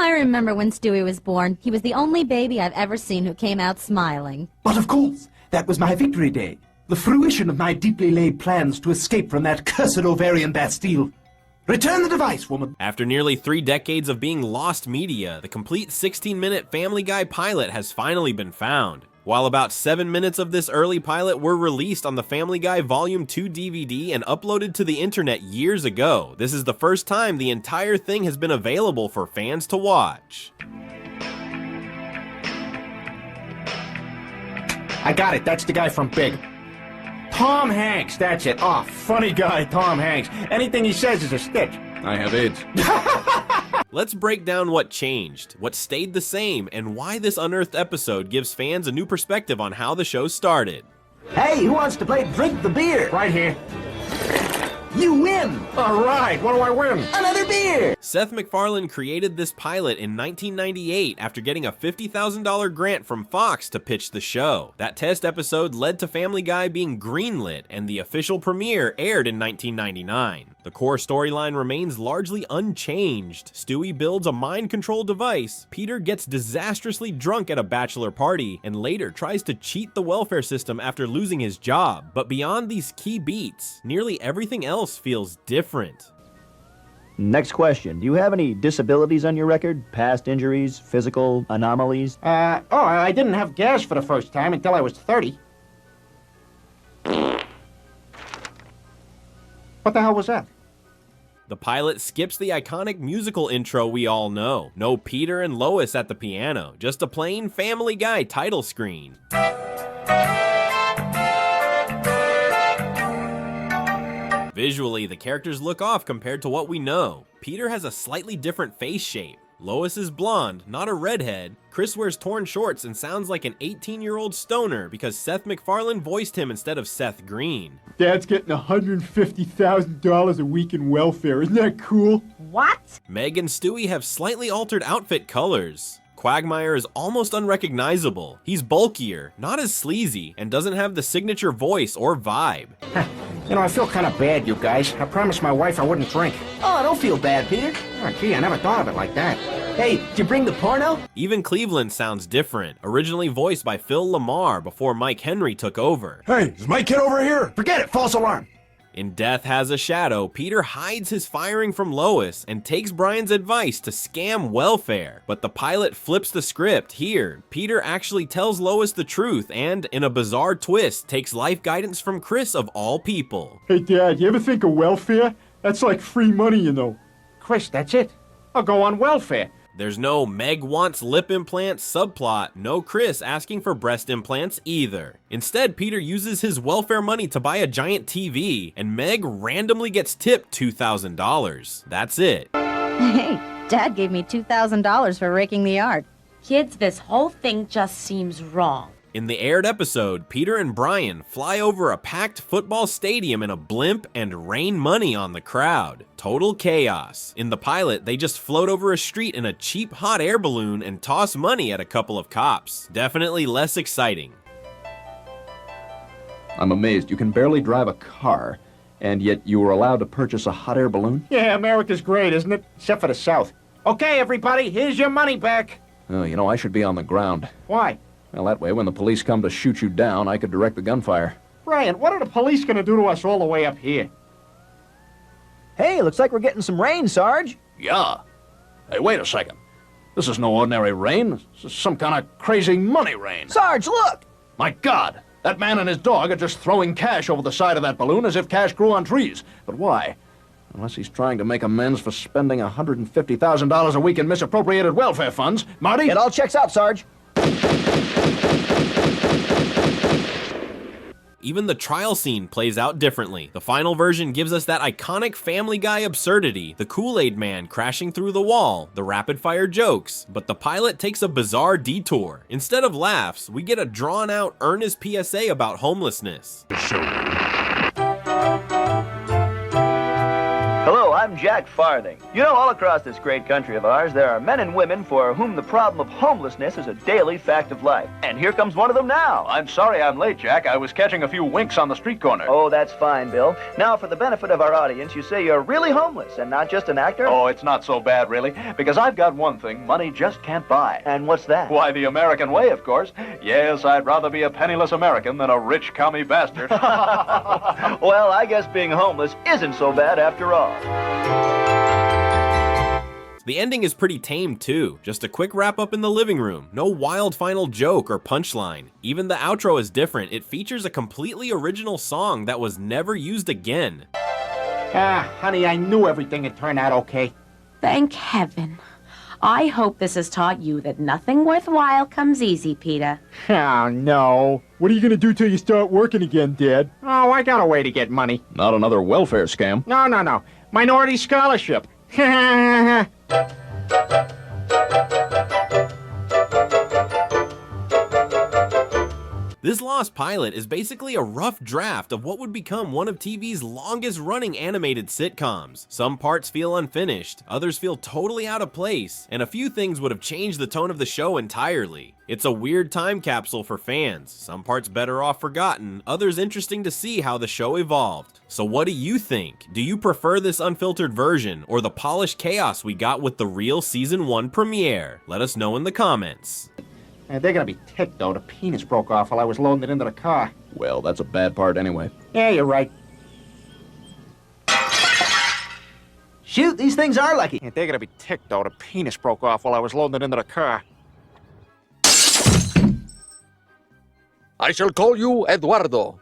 I remember when Stewie was born. He was the only baby I've ever seen who came out smiling. But of course, that was my victory day. The fruition of my deeply laid plans to escape from that cursed ovarian Bastille. Return the device, woman. After nearly 3 decades of being lost media, the complete 16-minute Family Guy pilot has finally been found. While about 7 minutes of this early pilot were released on the Family Guy Volume 2 DVD and uploaded to the internet years ago, this is the first time the entire thing has been available for fans to watch. I got it. That's the guy from Big. Tom Hanks, that's it. Oh, funny guy, Tom Hanks. Anything he says is a stitch. I have AIDS. Let's break down what changed, what stayed the same, and why this unearthed episode gives fans a new perspective on how the show started. Hey, who wants to play Drink the Beer? Right here. You win! All right, what do I win? Another beer! Seth MacFarlane created this pilot in 1998 after getting a $50,000 grant from Fox to pitch the show. That test episode led to Family Guy being greenlit, and the official premiere aired in 1999. The core storyline remains largely unchanged. Stewie builds a mind control device, Peter gets disastrously drunk at a bachelor party, and later tries to cheat the welfare system after losing his job. But beyond these key beats, nearly everything else feels different. Next question. Do you have any disabilities on your record? Past injuries, physical anomalies? I didn't have gas for the first time until I was 30. What the hell was that? The pilot skips the iconic musical intro we all know. No Peter and Lois at the piano, just a plain Family Guy title screen. Visually, the characters look off compared to what we know. Peter has a slightly different face shape. Lois is blonde, not a redhead. Chris wears torn shorts and sounds like an 18-year-old stoner because Seth MacFarlane voiced him instead of Seth Green. Dad's getting $150,000 a week in welfare. Isn't that cool? What? Meg and Stewie have slightly altered outfit colors. Quagmire is almost unrecognizable. He's bulkier, not as sleazy, and doesn't have the signature voice or vibe. You know, I feel kind of bad, you guys. I promised my wife I wouldn't drink. Oh, don't feel bad, Peter. Oh, gee, I never thought of it like that. Hey, did you bring the porno? Even Cleveland sounds different, originally voiced by Phil Lamar before Mike Henry took over. Hey, is my kid over here? Forget it, false alarm. In Death Has a Shadow, Peter hides his firing from Lois and takes Brian's advice to scam welfare. But the pilot flips the script. Here, Peter actually tells Lois the truth and, in a bizarre twist, takes life guidance from Chris of all people. Hey, Dad, you ever think of welfare? That's like free money, you know. Chris, that's it. I'll go on welfare. There's no Meg wants lip implants subplot, no Chris asking for breast implants either. Instead, Peter uses his welfare money to buy a giant TV, and Meg randomly gets tipped $2,000. That's it. Hey, Dad gave me $2,000 for raking the yard. Kids, this whole thing just seems wrong. In the aired episode, Peter and Brian fly over a packed football stadium in a blimp and rain money on the crowd. Total chaos. In the pilot, they just float over a street in a cheap hot air balloon and toss money at a couple of cops. Definitely less exciting. I'm amazed. You can barely drive a car, and yet you were allowed to purchase a hot air balloon? Yeah, America's great, isn't it? Except for the South. Okay, everybody, here's your money back. Oh, you know, I should be on the ground. Why? Well, that way, when the police come to shoot you down, I could direct the gunfire. Brian, what are the police going to do to us all the way up here? Hey, looks like we're getting some rain, Sarge. Yeah. Hey, wait a second. This is no ordinary rain. This is some kind of crazy money rain. Sarge, look! My God! That man and his dog are just throwing cash over the side of that balloon as if cash grew on trees. But why? Unless he's trying to make amends for spending $150,000 a week in misappropriated welfare funds. Marty? It all checks out, Sarge. Even the trial scene plays out differently. The final version gives us that iconic Family Guy absurdity, the Kool-Aid Man crashing through the wall, the rapid-fire jokes, but the pilot takes a bizarre detour. Instead of laughs, we get a drawn-out, earnest PSA about homelessness. Hello, I'm Jack Farthing. You know, all across this great country of ours, there are men and women for whom the problem of homelessness is a daily fact of life. And here comes one of them now. I'm sorry I'm late, Jack. I was catching a few winks on the street corner. Oh, that's fine, Bill. Now, for the benefit of our audience, you say you're really homeless and not just an actor? Oh, it's not so bad, really, because I've got one thing money just can't buy. And what's that? Why, the American way, of course. Yes, I'd rather be a penniless American than a rich commie bastard. Well, I guess being homeless isn't so bad after all. The ending is pretty tame too, just a quick wrap up in the living room, no wild final joke or punchline. Even the outro is different, it features a completely original song that was never used again. Honey, I knew everything would turn out okay. Thank heaven. I hope this has taught you that nothing worthwhile comes easy, Peter. Oh, no. What are you gonna do till you start working again, Dad? Oh, I got a way to get money. Not another welfare scam. No. Minority scholarship. This lost pilot is basically a rough draft of what would become one of TV's longest running animated sitcoms. Some parts feel unfinished, others feel totally out of place, and a few things would have changed the tone of the show entirely. It's a weird time capsule for fans, some parts better off forgotten, others interesting to see how the show evolved. So what do you think? Do you prefer this unfiltered version, or the polished chaos we got with the real Season 1 premiere? Let us know in the comments. They're gonna be ticked, though. The penis broke off while I was loading it into the car. Well, that's a bad part anyway. Yeah, you're right. Shoot, these things are lucky. They're gonna be ticked, though. The penis broke off while I was loading it into the car. I shall call you Eduardo.